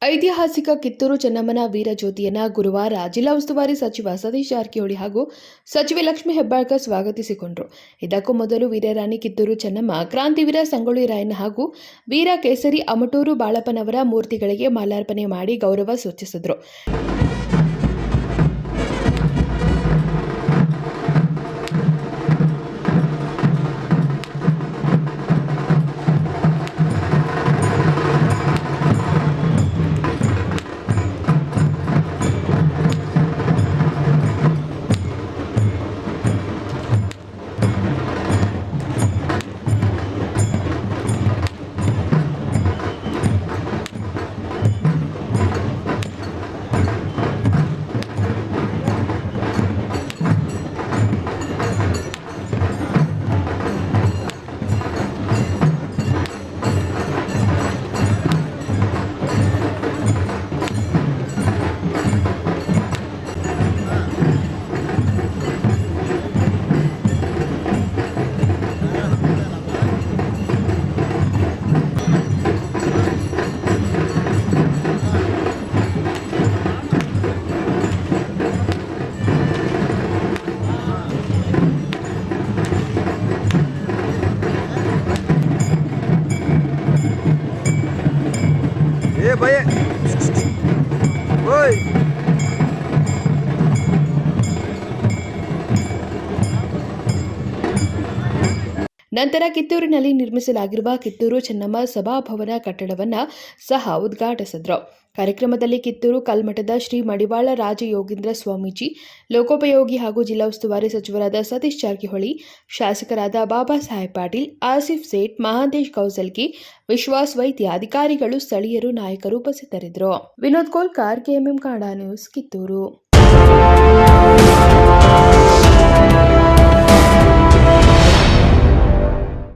ಐತಿಹಾಸಿಕ ಕಿತ್ತೂರು ಚೆನ್ನಮ್ಮನ ವೀರಜ್ಯೋತಿಯನ್ನ ಗುರುವಾರ ಜಿಲ್ಲಾ ಉಸ್ತುವಾರಿ ಸಚಿವ ಸತೀಶ್ ಜಾರಕಿಹೊಳಿ ಹಾಗೂ ಸಚಿವೆ ಲಕ್ಷ್ಮೀ ಹೆಬ್ಬಾಳ್ಕರ್ ಸ್ವಾಗತಿಸಿಕೊಂಡರು. ಇದಕ್ಕೂ ಮೊದಲು ವೀರರಾಣಿ ಕಿತ್ತೂರು ಚೆನ್ನಮ್ಮ, ಕ್ರಾಂತಿವೀರ ಸಂಗೊಳ್ಳಿ ರಾಯಣ್ಣ ಹಾಗೂ ವೀರ ಕೇಸರಿ ಅಮಟೂರು ಬಾಳಪ್ಪನವರ ಮೂರ್ತಿಗಳಿಗೆ ಮಾಲಾರ್ಪಣೆ ಮಾಡಿ ಗೌರವ ಸೂಚಿಸಿದರು. भैया ओए ನಂತರ ಕಿತ್ತೂರಿನಲ್ಲಿ ನಿರ್ಮಿಸಲಾಗಿರುವ ಕಿತ್ತೂರು ಚೆನ್ನಮ್ಮ ಸಭಾಭವನ ಕಟ್ಟಡವನ್ನು ಸಹ ಉದ್ಘಾಟಿಸಿದರು. ಕಾರ್ಯಕ್ರಮದಲ್ಲಿ ಕಿತ್ತೂರು ಕಲ್ಮಠದ ಶ್ರೀ ಮಡಿವಾಳ ರಾಜಯೋಗೀಂದ್ರ ಸ್ವಾಮೀಜಿ, ಲೋಕೋಪಯೋಗಿ ಹಾಗೂ ಜಿಲ್ಲಾ ಉಸ್ತುವಾರಿ ಸಚಿವರಾದ ಸತೀಶ್ ಜಾರಕಿಹೊಳಿ, ಶಾಸಕರಾದ ಬಾಬಾ ಸಾಹೇಬ್ ಪಾಟೀಲ್, ಆಸಿಫ್ ಸೇಠ್, ಮಹಾಂತೇಶ್ ಕೌಸಲ್ಗಿ, ವಿಶ್ವಾಸ್ ವೈದ್ಯ, ಅಧಿಕಾರಿಗಳು, ಸ್ಥಳೀಯರು, ನಾಯಕರು ಉಪಸ್ಥಿತರಿದ್ದರು. Vinod Kolkar, KMM Kannada news, Kittur.